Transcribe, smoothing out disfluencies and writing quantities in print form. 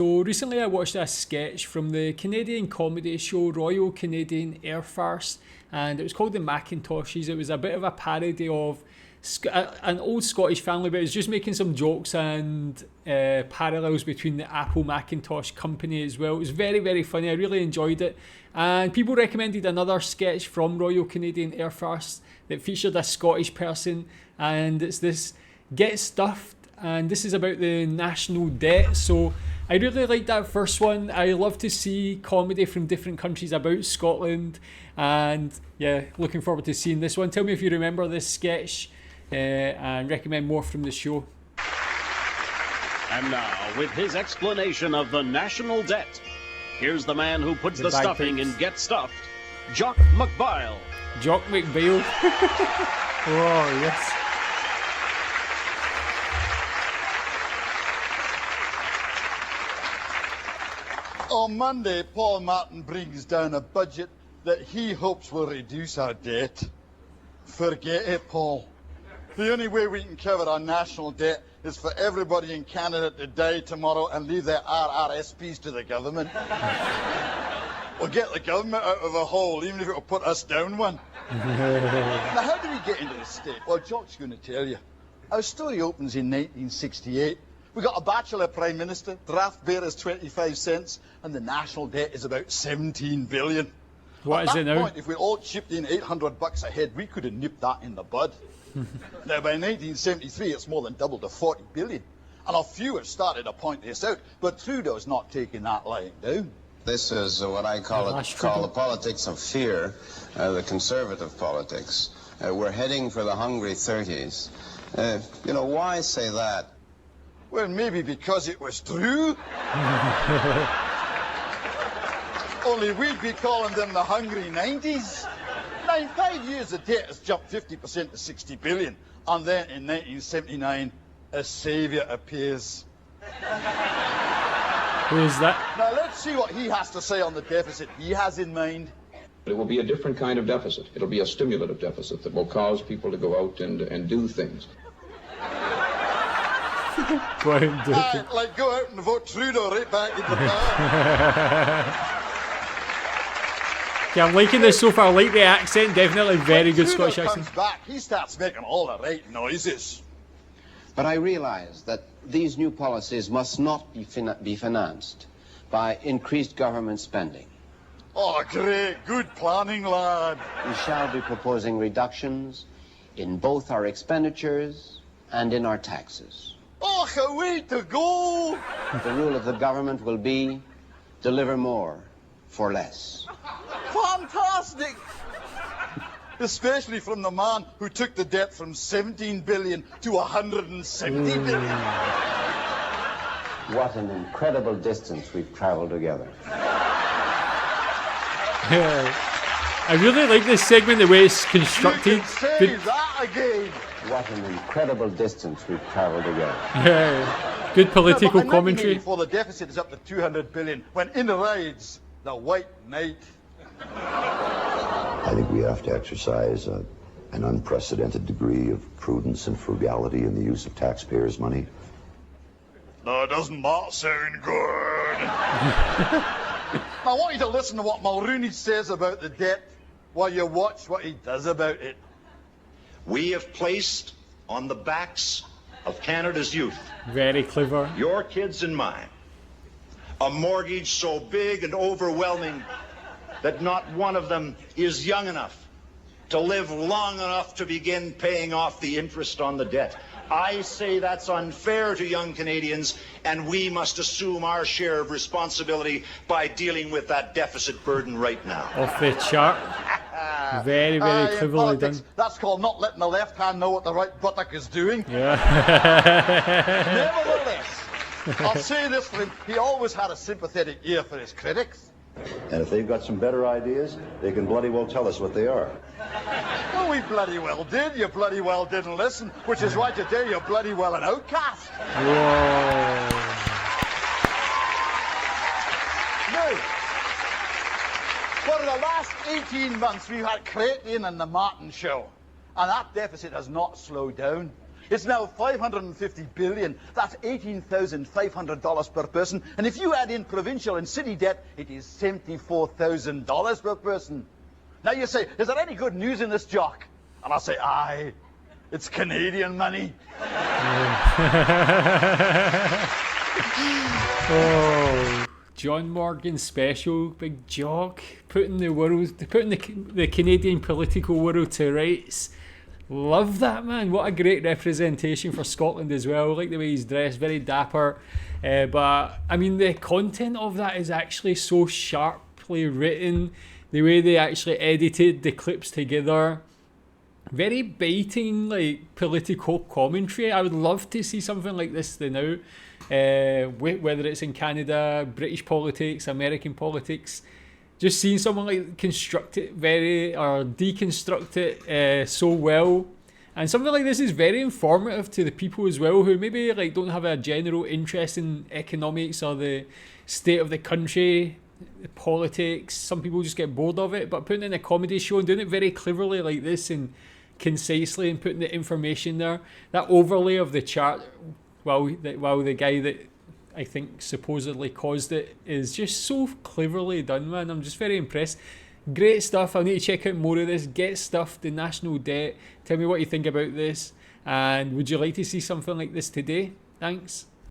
So recently I watched a sketch from the Canadian comedy show Royal Canadian Air Farce, and it was called The Macintoshes. It was a bit of a parody of an old Scottish family, but it was just making some jokes and parallels between the Apple Macintosh company as well. It was very, very funny. I really enjoyed it. And people recommended another sketch from Royal Canadian Air Farce that featured a Scottish person, and it's this Get Stuffed, and this is about the national debt. So I really like that first one. I love to see comedy from different countries about Scotland, and yeah, looking forward to seeing this one. Tell me if you remember this sketch and recommend more from the show. And now, with his explanation of the national debt, here's the man who puts the stuffing in Get Stuffed, Jock McBile. Jock McBile. Oh, yes. On Monday, Paul Martin brings down a budget that he hopes will reduce our debt. Forget it, Paul. The only way we can cover our national debt is for everybody in Canada to die tomorrow and leave their RRSPs to the government. We'll get the government out of a hole, even if it will put us down one. Now, how did we get into this state? Well, Jock's going to tell you. Our story opens in 1968. We got a bachelor prime minister, draft bearers 25 cents, and the national debt is about 17 billion. What is it now? At that point, if we all chipped in $800 a head, we could have nipped that in the bud. Now, by 1973, it's more than doubled to 40 billion. And a few have started to point this out, but Trudeau's not taking that lying down. This is what I call the politics of fear, the conservative politics. We're heading for the hungry 30s. You know, why say that? Well, maybe because it was true. Only we'd be calling them the hungry 90s. Now, in 5 years, the debt has jumped 50% to 60 billion. And then in 1979, a saviour appears. Who is that? Now, let's see what he has to say on the deficit he has in mind. It will be a different kind of deficit. It'll be a stimulative deficit that will cause people to go out and do things. Like go out and vote Trudeau right back into power. Yeah, I'm liking this so far. I like the accent. Definitely very good Scottish accent. Comes back, he starts making all the right noises. But I realize that these new policies must not be financed by increased government spending. Oh, great. Good planning, lad. We shall be proposing reductions in both our expenditures and in our taxes. Oh, a way to go! The rule of the government will be deliver more for less. Fantastic! Especially from the man who took the debt from 17 billion to 170 billion. What an incredible distance we've traveled together. I really like this segment, the way it's constructed. You can say that again. What an incredible distance we've traveled together. Yeah. Good political commentary. Before the deficit is up to 200 billion, when in rides the White Knight. I think we have to exercise an unprecedented degree of prudence and frugality in the use of taxpayers' money. No, doesn't that sound good? I want you to listen to what Mulroney says about the debt while you watch what he does about it. We have placed on the backs of Canada's youth, Very clever. your kids and mine, a mortgage so big and overwhelming that not one of them is young enough to live long enough to begin paying off the interest on the debt. I say that's unfair to young Canadians, and we must assume our share of responsibility by dealing with that deficit burden right now. Off the chart. Very, very cleverly done. That's called not letting the left hand know what the right buttock is doing. Yeah. Nevertheless, I'll say this for him, he always had a sympathetic ear for his critics. And if they've got some better ideas, they can bloody well tell us what they are. Well, we bloody well did. You bloody well didn't listen, which is why today you're bloody well an outcast. Whoa. Now, for the last 18 months, we've had Creighton and the Martin show, and that deficit has not slowed down. It's now $550 billion. That's $18,500 per person. And if you add in provincial and city debt, it is $74,000 per person. Now you say, is there any good news in this, Jock? And I'll say, aye, it's Canadian money. Oh, John Morgan special, big Jock, putting the Canadian political world to rights. Love that, man. What a great representation for Scotland as well. I like the way he's dressed, very dapper. But I mean, the content of that is actually so sharply written. The way they actually edited the clips together, very biting, like political commentary. I would love to see something like this now. Whether it's in Canada, British politics, American politics, just seeing someone like construct it or deconstruct it so well, and something like this is very informative to the people as well who maybe like don't have a general interest in economics or the state of the country, politics. Some people just get bored of it, but putting in a comedy show and doing it very cleverly like this and concisely and putting the information there, that overlay of the chart while the guy that I think supposedly caused it is just so cleverly done, man. I'm just very impressed. Great stuff. I need to check out more of this. Get Stuffed, the national debt. Tell me what you think about this, and would you like to see something like this today? Thanks.